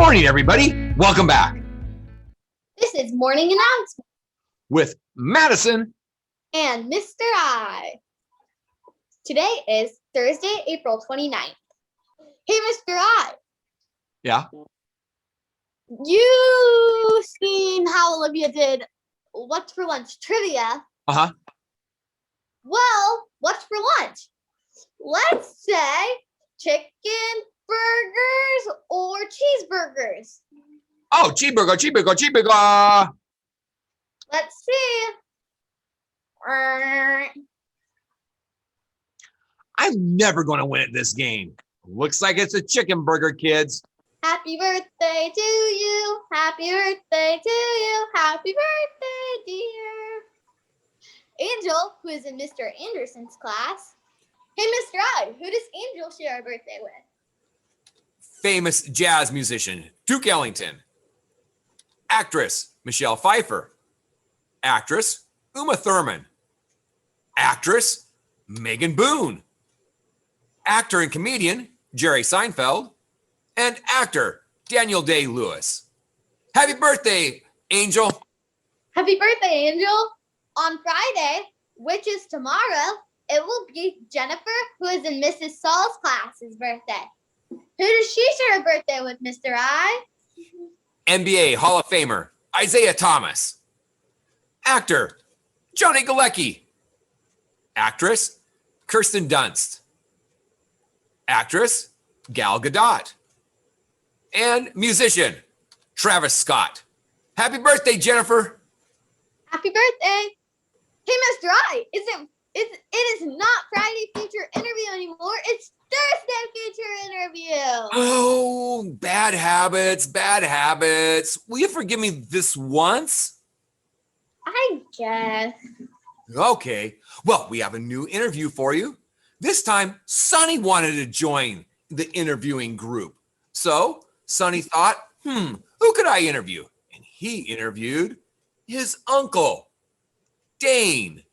morning, everybody. Welcome back This is Morning Announcement with Madison and Mr. I. Today is Thursday, April 29th. Hey, Mr. I. Yeah. You seen how Olivia did What's for Lunch trivia? Uh-huh. Well, what's for lunch? Let's say chicken burgers or cheeseburgers. Oh, cheeseburger. Let's see. I'm never going to win at this game. Looks like it's a chicken burger, kids. Happy birthday to you. Happy birthday to you. Happy birthday, dear. Angel, who is in Mr. Anderson's class. Hey, Mr. I, who does Angel share a birthday with? Famous jazz musician Duke Ellington. Actress Michelle Pfeiffer. Actress Uma Thurman. Actress Megan Boone. Actor and comedian Jerry Seinfeld. And actor Daniel Day-Lewis. Happy birthday, Angel. Happy birthday, Angel. On Friday, which is tomorrow, it will be Jennifer, who is in Mrs. Saul's class's birthday. Who does she share a birthday with, Mr. I? NBA Hall of Famer Isaiah Thomas. Actor Johnny Galecki. Actress Kirsten Dunst. Actress Gal Gadot. And musician Travis Scott. Happy birthday, Jennifer. Happy birthday. Hey, Mr. I, it is not Friday feature interview anymore. It's Thursday feature interview. Oh, bad habits. Will you forgive me this once? I guess. Okay. Well, we have a new interview for you. This time, Sonny wanted to join the interviewing group. So, Sonny thought, who could I interview? And he interviewed his uncle, Dane.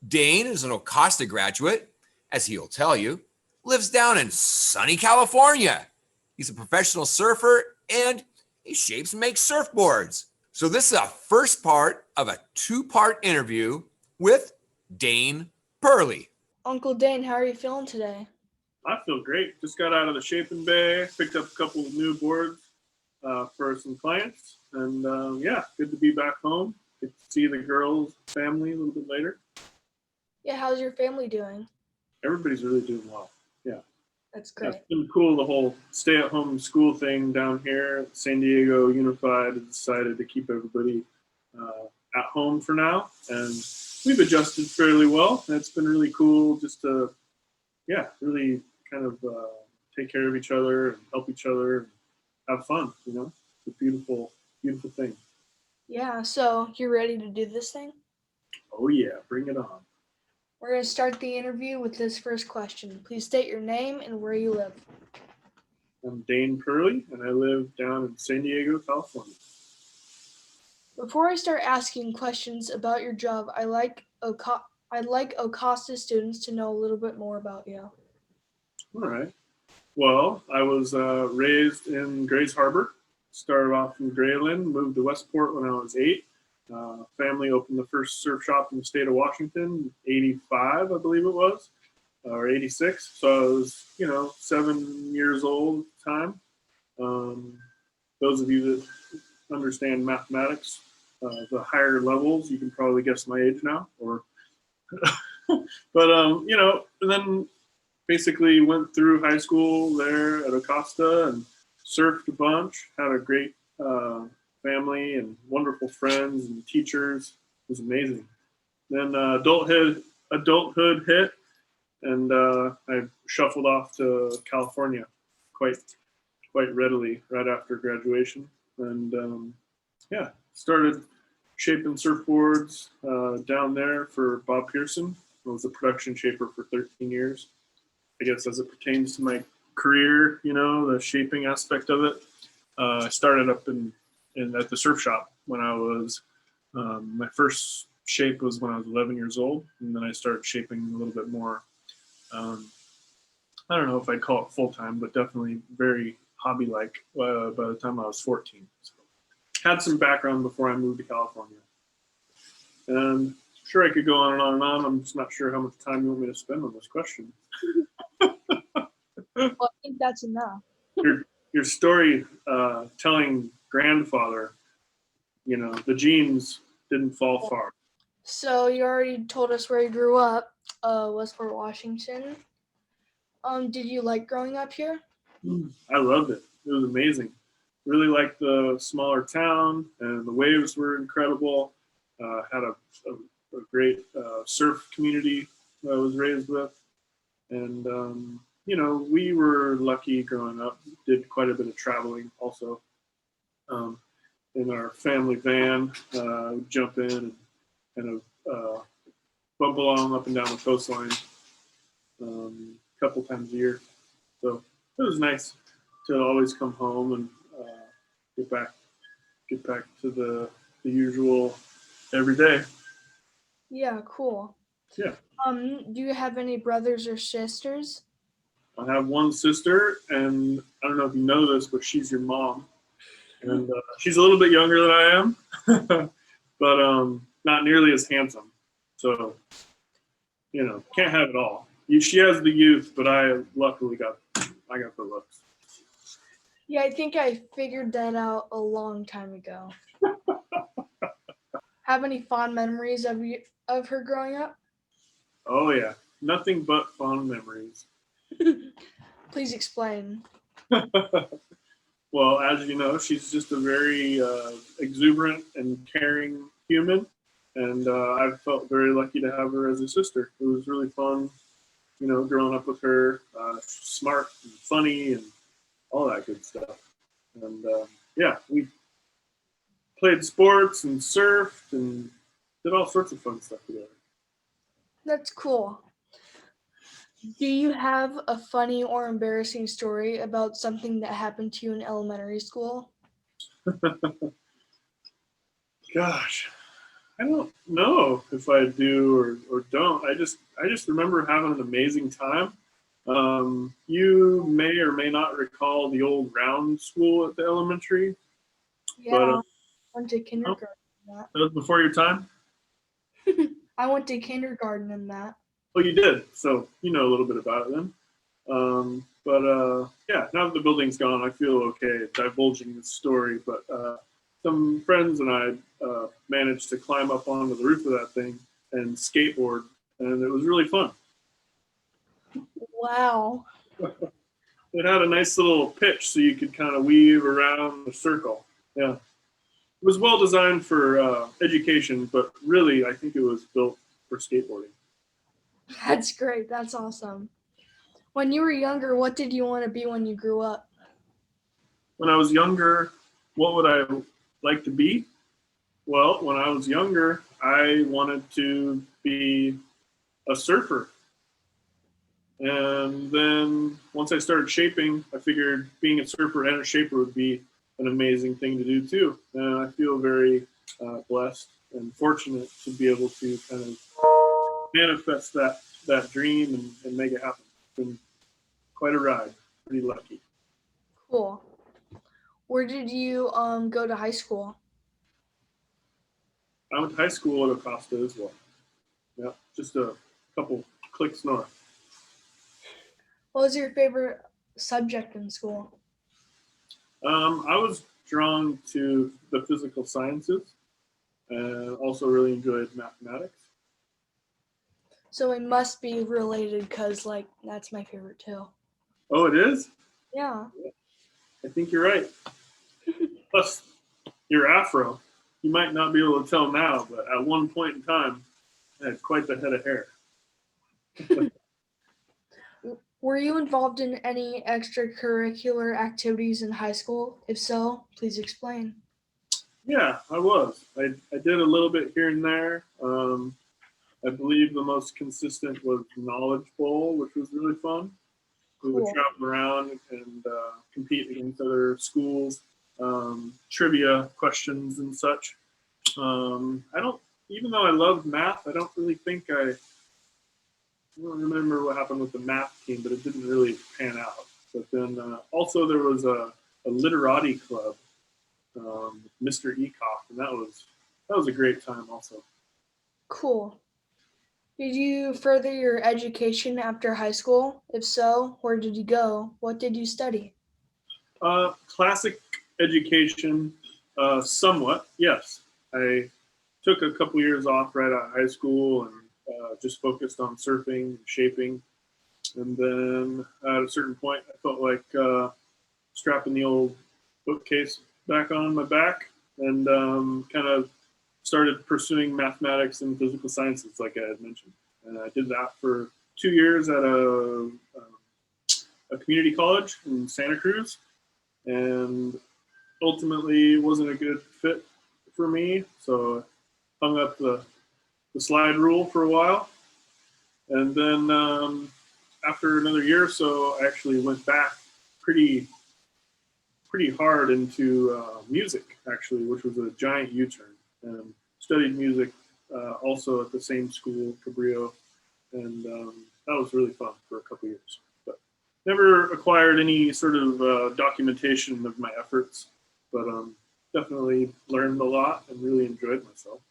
Dane is an Acosta graduate, as he'll tell you, lives down in sunny California. He's a professional surfer and he shapes and makes surfboards. So this is a first part of a two-part interview with Dane Perlee. Uncle Dane, how are you feeling today? I feel great. Just got out of the shaping bay, picked up a couple of new boards for some clients. And good to be back home. Get to see the girls' family a little bit later. Yeah, how's your family doing? Everybody's really doing well. Yeah. That's great. It's been cool, the whole stay-at-home school thing down here. San Diego Unified has decided to keep everybody at home for now. And we've adjusted fairly well. And it's been really cool just to, really kind of take care of each other and help each other and have fun, It's a beautiful, beautiful thing. Yeah, so you're ready to do this thing? Oh yeah, bring it on. We're going to start the interview with this first question. Please state your name and where you live. I'm Dane Perlee, and I live down in San Diego, California. Before I start asking questions about your job, I'd like Acosta students to know a little bit more about you. All right. Well, I was raised in Grays Harbor. Started off in Grayland, moved to Westport when I was 8. Family opened the first surf shop in the state of Washington, 85, I believe it was, or 86. So I was, 7 years old at the time. Those of you that understand mathematics, the higher levels, you can probably guess my age now. And then basically went through high school there at Acosta and surfed a bunch, had a great family and wonderful friends and teachers. It was amazing. Then adulthood hit, and I shuffled off to California quite readily right after graduation, and started shaping surfboards down there for Bob Pearson. I was a production shaper for 13 years. I guess as it pertains to my career, the shaping aspect of it. I started up at the surf shop when I was, my first shape was when I was 11 years old. And then I started shaping a little bit more, I don't know if I'd call it full-time, but definitely very hobby-like by the time I was 14. So, had some background before I moved to California. And sure, I could go on and on and on. I'm just not sure how much time you want me to spend on this question. Well, I think that's enough. Your story telling grandfather, the genes didn't fall far. So you already told us where you grew up, Westport, Washington. Did you like growing up here? I loved it. It was amazing. Really liked the smaller town, and the waves were incredible. Had a great surf community that I was raised with. And, we were lucky growing up, did quite a bit of traveling also. In our family van, we'd jump in and kind of bump along up and down the coastline a couple times a year. So it was nice to always come home and get back to the usual every day. Yeah, cool. Yeah. Do you have any brothers or sisters? I have one sister, and I don't know if you know this, but she's your mom. And she's a little bit younger than I am, but not nearly as handsome. So, can't have it all. She has the youth, but I luckily got the looks. Yeah, I think I figured that out a long time ago. Have any fond memories of her growing up? Oh yeah, nothing but fond memories. Please explain. Well, as you know, she's just a very exuberant and caring human, and I felt very lucky to have her as a sister. It was really fun, growing up with her. Smart and funny and all that good stuff. And we played sports and surfed and did all sorts of fun stuff together. That's cool. Do you have a funny or embarrassing story about something that happened to you in elementary school? Gosh, I don't know if I do or don't. I just remember having an amazing time. You may or may not recall the old round school at the elementary. Yeah, But, I went to kindergarten in that. that was before your time? I went to kindergarten in that. Oh, you did. So you know a little bit about it then. Now that the building's gone, I feel okay divulging this story. But some friends and I managed to climb up onto the roof of that thing and skateboard, and it was really fun. Wow. It had a nice little pitch so you could kind of weave around the circle. Yeah. It was well designed for education, but really I think it was built for skateboarding. That's great. That's awesome. When you were younger, what did you want to be when you grew up? When I was younger, what would I like to be? Well, when I was younger, I wanted to be a surfer. And then once I started shaping, I figured being a surfer and a shaper would be an amazing thing to do too. And I feel very blessed and fortunate to be able to kind of manifest that dream and make it happen. It's been quite a ride. Pretty lucky. Cool. Where did you go to high school? I went to high school at Acosta as well. Yeah, just a couple clicks north. What was your favorite subject in school? I was drawn to the physical sciences and also really enjoyed mathematics. So it must be related because, that's my favorite too. Oh, it is? Yeah. I think you're right. Plus, your afro. You might not be able to tell now, but at one point in time, I had quite the head of hair. Were you involved in any extracurricular activities in high school? If so, please explain. Yeah, I was. I did a little bit here and there. I believe the most consistent was Knowledge Bowl, which was really fun. We would Cool. travel around and compete against other schools, trivia questions and such. Even though I loved math, I don't really think I don't remember what happened with the math team, but it didn't really pan out. But then also there was a literati club, Mr. Ecoff, and that was a great time also. Cool. Did you further your education after high school? If so, where did you go? What did you study? Classic education, somewhat, yes. I took a couple years off right out of high school and just focused on surfing and shaping. And then at a certain point, I felt like strapping the old bookcase back on my back and kind of started pursuing mathematics and physical sciences, like I had mentioned. And I did that for 2 years at a community college in Santa Cruz, and ultimately wasn't a good fit for me. So I hung up the slide rule for a while. And then after another year or so, I actually went back pretty hard into music, actually, which was a giant U-turn. And studied music also at the same school, Cabrillo, and that was really fun for a couple years. But never acquired any sort of documentation of my efforts, but definitely learned a lot and really enjoyed myself.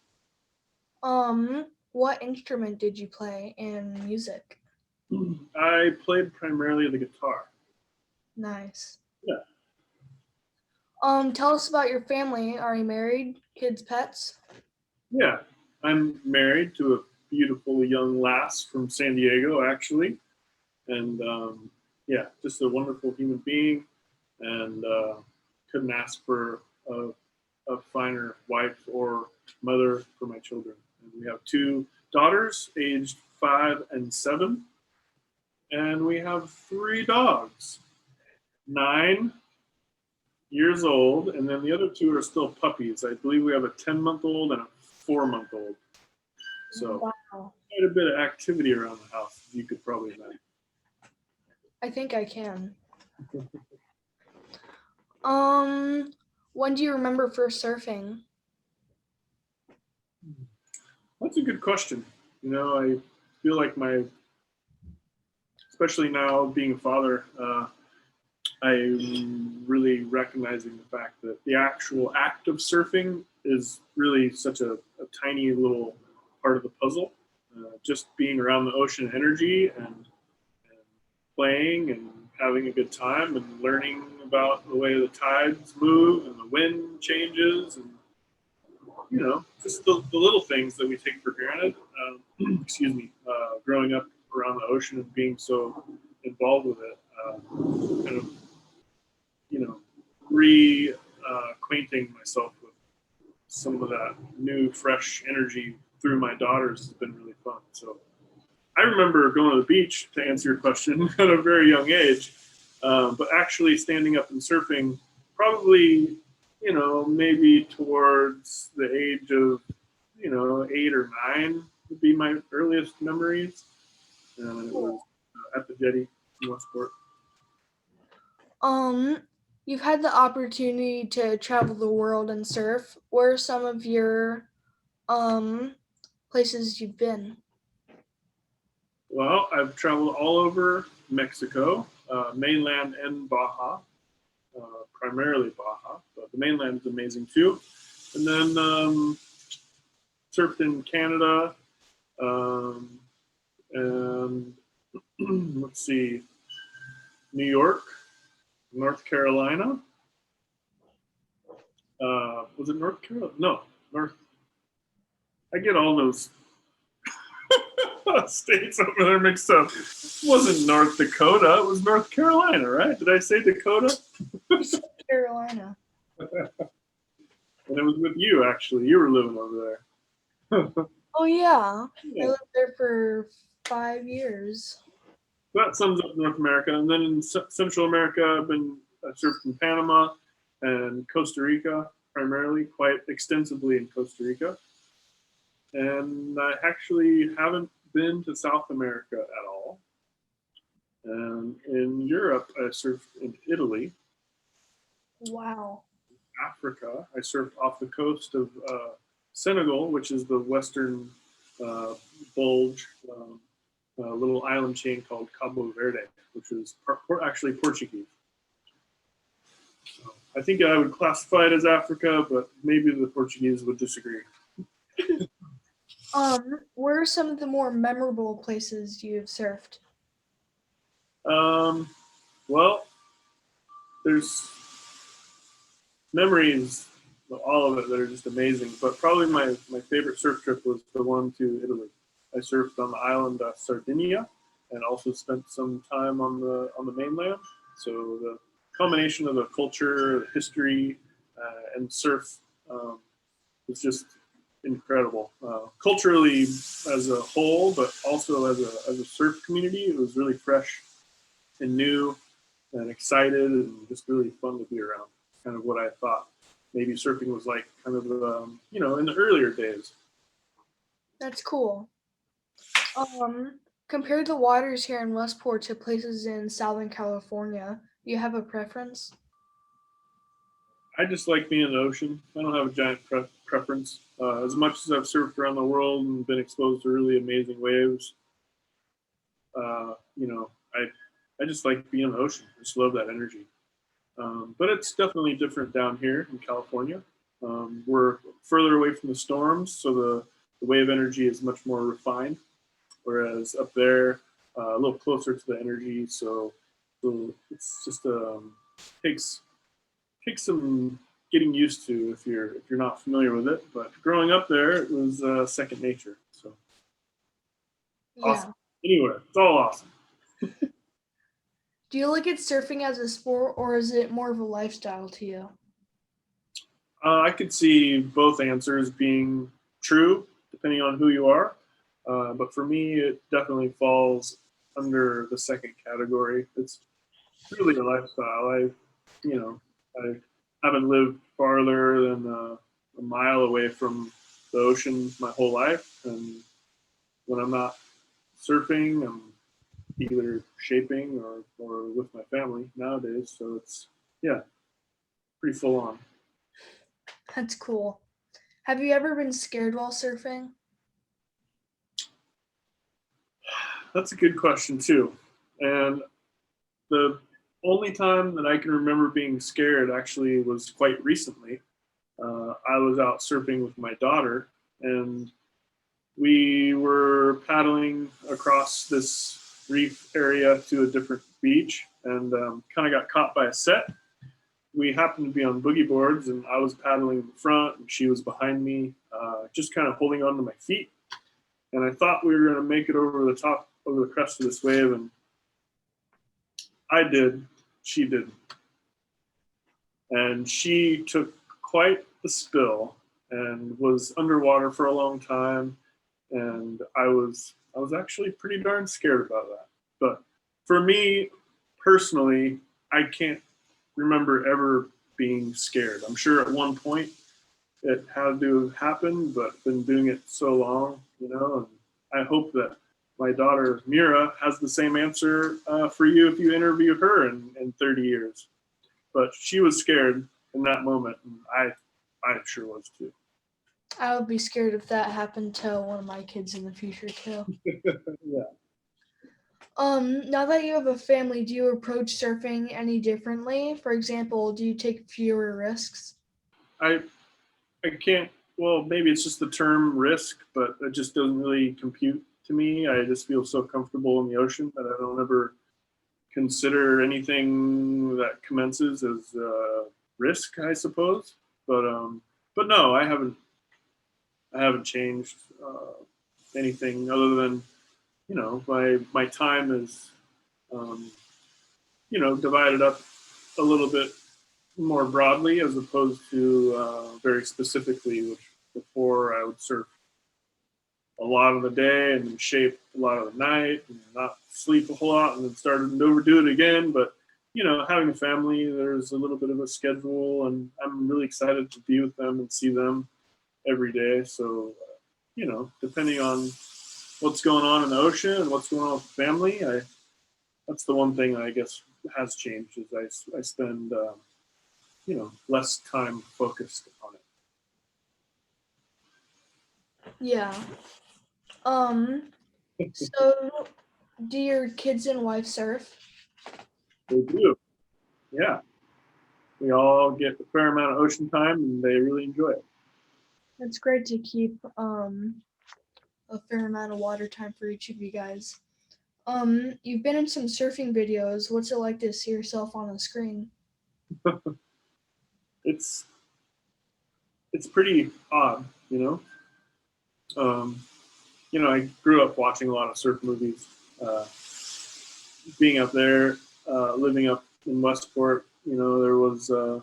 What instrument did you play in music? I played primarily the guitar. Nice. Yeah. Tell us about your family. Are you married? Kids, pets? Yeah, I'm married to a beautiful young lass from San Diego, actually, and yeah, just a wonderful human being, and couldn't ask for a finer wife or mother for my children. And we have 2 daughters, aged 5 and 7, and we have 3 dogs, 9 years old, and then the other 2 are still puppies. I believe we have a 10-month-old and a 4-month-old. So Wow. quite a bit of activity around the house, you could probably imagine. I think I can. When do you remember first surfing? That's a good question. You know, I feel like especially now being a father, I'm really recognizing the fact that the actual act of surfing is really such a tiny little part of the puzzle. Just being around the ocean energy and playing and having a good time and learning about the way the tides move and the wind changes and, you know, just the little things that we take for granted. Excuse me, growing up around the ocean and being so involved with it, kind of, you know, acquainting myself with some of that new, fresh energy through my daughters has been really fun. So I remember going to the beach, to answer your question, at a very young age, but actually standing up and surfing probably, you know, maybe towards the age of, you know, 8 or 9 would be my earliest memories. And it was at the jetty in Westport. You've had the opportunity to travel the world and surf. Where are some of your places you've been? Well, I've traveled all over Mexico, mainland and Baja, primarily Baja, but the mainland is amazing too. And then surfed in Canada, and let's see, New York, North Carolina. Was it North Carolina? No, North. I get all those states over there mixed up. It wasn't North Dakota. It was North Carolina, right? Did I say Dakota? Carolina. And it was with you, actually. You were living over there. Oh yeah. Yeah. I lived there for 5 years. That sums up North America. And then in Central America, I surfed in Panama and Costa Rica, primarily, quite extensively in Costa Rica. And I actually haven't been to South America at all. And in Europe, I surfed in Italy. Wow. Africa, I surfed off the coast of Senegal, which is the western bulge a little island chain called Cabo Verde, which is actually Portuguese. So I think I would classify it as Africa, but maybe the Portuguese would disagree. Where are some of the more memorable places you've surfed? Well, there's memories, all of it, that are just amazing. But probably my favorite surf trip was the one to Italy. I surfed on the island Sardinia, and also spent some time on the mainland. So the combination of the culture, the history, and surf was just incredible. Culturally as a whole, but also as a surf community, it was really fresh and new and excited and just really fun to be around. Kind of what I thought maybe surfing was like, kind of in the earlier days. That's cool. Compare the waters here in Westport to places in Southern California. Do you have a preference? I just like being in the ocean. I don't have a giant preference. As much as I've surfed around the world and been exposed to really amazing waves, I just like being in the ocean. I just love that energy. But it's definitely different down here in California. We're further away from the storms, so the wave energy is much more refined. Whereas up there, a little closer to the energy, so it's just takes some getting used to if you're not familiar with it. But growing up there, it was second nature. So awesome. Anywhere, it's all awesome. Do you look at surfing as a sport, or is it more of a lifestyle to you? I could see both answers being true, depending on who you are. But for me, it definitely falls under the second category. It's really a lifestyle. I haven't lived farther than a mile away from the ocean my whole life, and when I'm not surfing, I'm either shaping or with my family nowadays. So it's pretty full on. That's cool. Have you ever been scared while surfing? That's a good question too. And the only time that I can remember being scared actually was quite recently. I was out surfing with my daughter, and we were paddling across this reef area to a different beach, and kind of got caught by a set. We happened to be on boogie boards, and I was paddling in front, and she was behind me, just kind of holding onto my feet. And I thought we were going to make it over the crest of this wave, and I did. She didn't. And she took quite the spill and was underwater for a long time. And I was actually pretty darn scared about that. But for me personally, I can't remember ever being scared. I'm sure at one point it had to have happened, but I've been doing it so long, and I hope that my daughter Mira has the same answer for you if you interview her in 30 years. But she was scared in that moment, and I sure was too. I would be scared if that happened to one of my kids in the future too. Yeah. Now that you have a family, do you approach surfing any differently? For example, do you take fewer risks? I can't. Well, maybe it's just the term risk, but it just doesn't really compute to me. I just feel so comfortable in the ocean that I don't ever consider anything that commences as risk, I suppose. But no, I haven't changed anything other than my time is divided up a little bit more broadly as opposed to very specifically, which before I would surf a lot of the day and then shape a lot of the night and not sleep a whole lot and then started to overdo it again. But having a family, there's a little bit of a schedule, and I'm really excited to be with them and see them every day. So depending on what's going on in the ocean and what's going on with the family, that's the one thing I guess has changed is I spend less time focused on it. Yeah. So Do your kids and wife surf? They do. Yeah. We all get a fair amount of ocean time, and they really enjoy it. It's great to keep a fair amount of water time for each of you guys. You've been in some surfing videos. What's it like to see yourself on the screen? It's pretty odd, you know. I grew up watching a lot of surf movies. Being up there, living up in Westport, there was a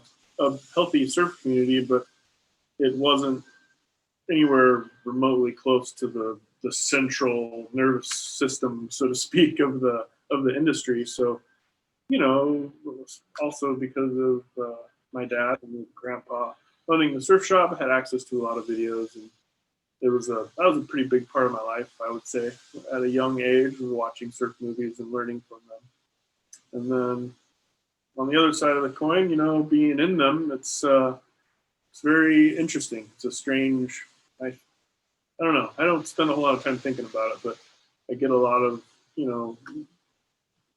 healthy surf community, but it wasn't anywhere remotely close to the central nervous system, so to speak, of the industry. So, also because of my dad and grandpa owning the surf shop, I had access to a lot of videos, and that was a pretty big part of my life, I would say. At a young age, was watching surf movies and learning from them. And then on the other side of the coin, being in them, it's very interesting. It's a strange. I don't know. I don't spend a whole lot of time thinking about it, but I get a lot of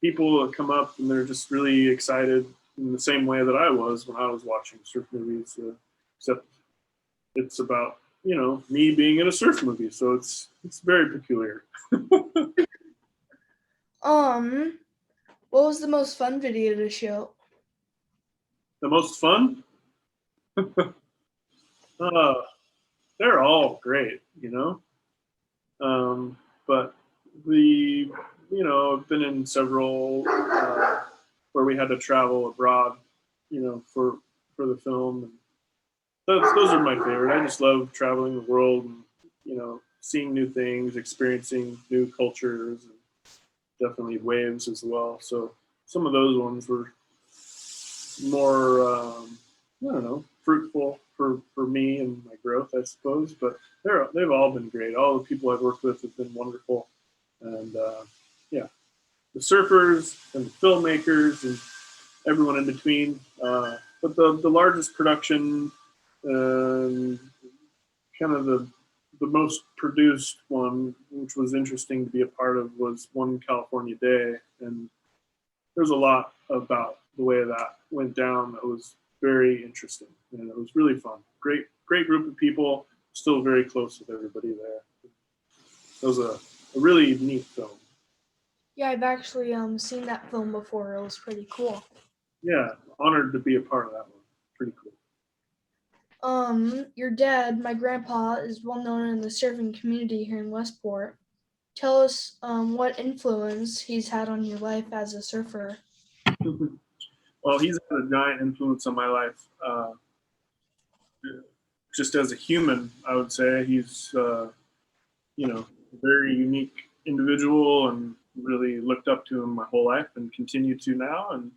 people that come up and they're just really excited in the same way that I was when I was watching surf movies. Except it's about me being in a surf movie, so it's very peculiar. What was the most fun video to shoot? The most fun? They're all great, but I've been in several where we had to travel abroad, for the film. And those are my favorite. I just love traveling the world and, seeing new things, experiencing new cultures, and definitely waves as well. So some of those ones were more, fruitful for me and my growth, I suppose. But they've all been great. All the people I've worked with have been wonderful. And the surfers and the filmmakers and everyone in between. But the largest production, kind of the most produced one, which was interesting to be a part of, was One California Day. And there's a lot about the way that went down that was very interesting. And it was really fun. Great group of people, still very close with everybody there. It was a really neat film. Yeah, I've actually seen that film before. It was pretty cool. Yeah, honored to be a part of that one. Pretty cool. Your dad, my grandpa, is well known in the surfing community here in Westport. Tell us what influence he's had on your life as a surfer. Well, he's had a giant influence on my life. Just as a human, I would say he's, a very unique individual, and really looked up to him my whole life and continue to now. And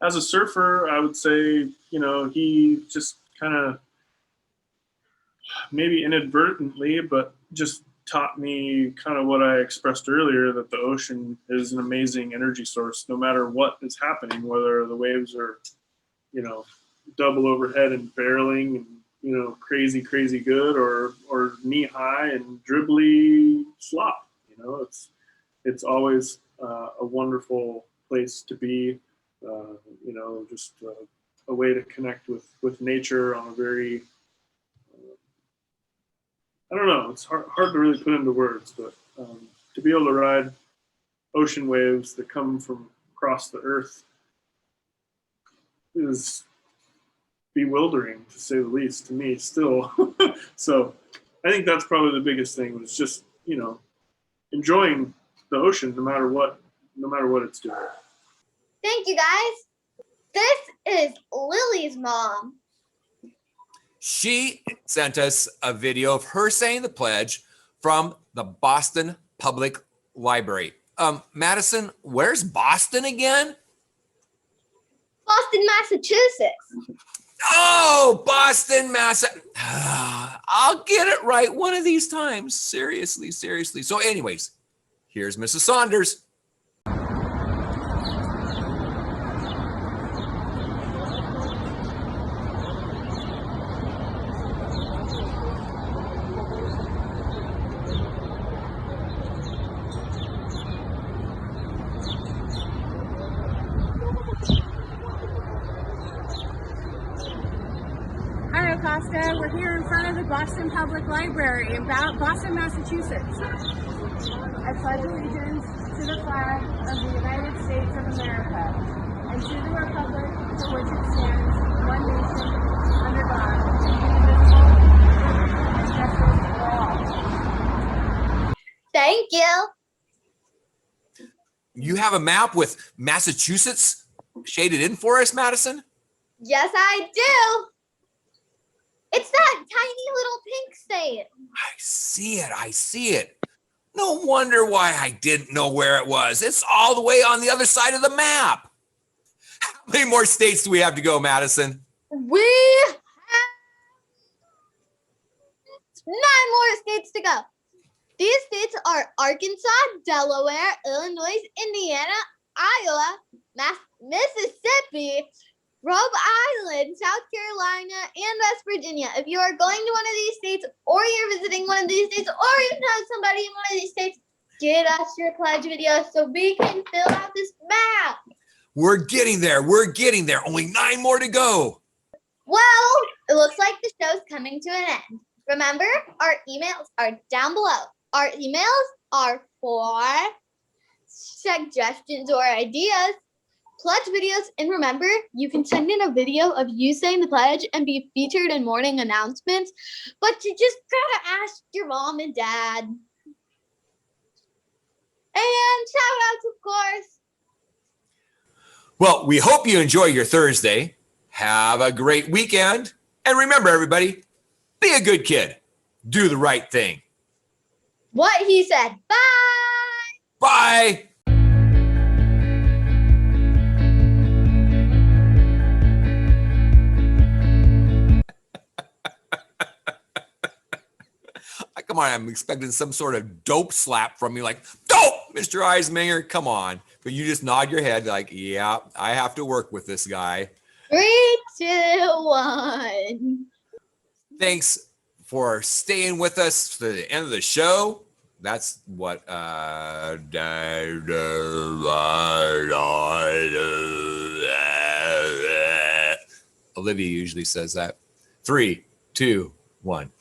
as a surfer, I would say, he just kind of, maybe inadvertently, but just taught me kind of what I expressed earlier, that the ocean is an amazing energy source, no matter what is happening, whether the waves are, double overhead and barreling and, crazy good, or knee high and dribbly slop. It's always a wonderful place to be, just a way to connect with nature on a very, I don't know, it's hard to really put into words, but to be able to ride ocean waves that come from across the earth is bewildering, to say the least, to me still. So I think that's probably the biggest thing, was just, enjoying the ocean no matter what it's doing. Thank you, guys. This is Lily's mom. She sent us a video of her saying the pledge from the Boston Public Library. Madison, where's Boston again? Boston, Massachusetts. Oh, Boston, I'll get it right one of these times. Seriously. So anyways, here's Mrs. Saunders. Augusta. We're here in front of the Boston Public Library in Boston, Massachusetts. I pledge allegiance to the flag of the United States of America and to the republic for which it stands, one nation, under God, indivisible, with justice for all. Thank you. You have a map with Massachusetts shaded in for us, Madison? Yes, I do. It's that tiny little pink state. I see it. I see it. No wonder why I didn't know where it was. It's all the way on the other side of the map. How many more states do we have to go, Madison? We have 9 more states to go. These states are Arkansas, Delaware, Illinois, Indiana, Iowa, Mississippi, Rhode Island, South Carolina, and West Virginia. If you are going to one of these states, or you're visiting one of these states, or you know somebody in one of these states, get us your pledge video so we can fill out this map. We're getting there. We're getting there. Only 9 more to go. Well, it looks like the show's coming to an end. Remember, our emails are down below. Our emails are for suggestions or ideas, pledge videos, and remember, you can send in a video of you saying the pledge and be featured in morning announcements, but you just gotta ask your mom and dad. And shout outs, of course. Well, we hope you enjoy your Thursday. Have a great weekend. And remember, everybody, be a good kid. Do the right thing. What he said. Bye. Bye. Come on, I'm expecting some sort of dope slap from you, like, dope, Mr. Eisminger, come on. But you just nod your head like, yeah, I have to work with this guy. 3, 2, 1. Thanks for staying with us to the end of the show. That's what Olivia usually says that. 3, 2, 1.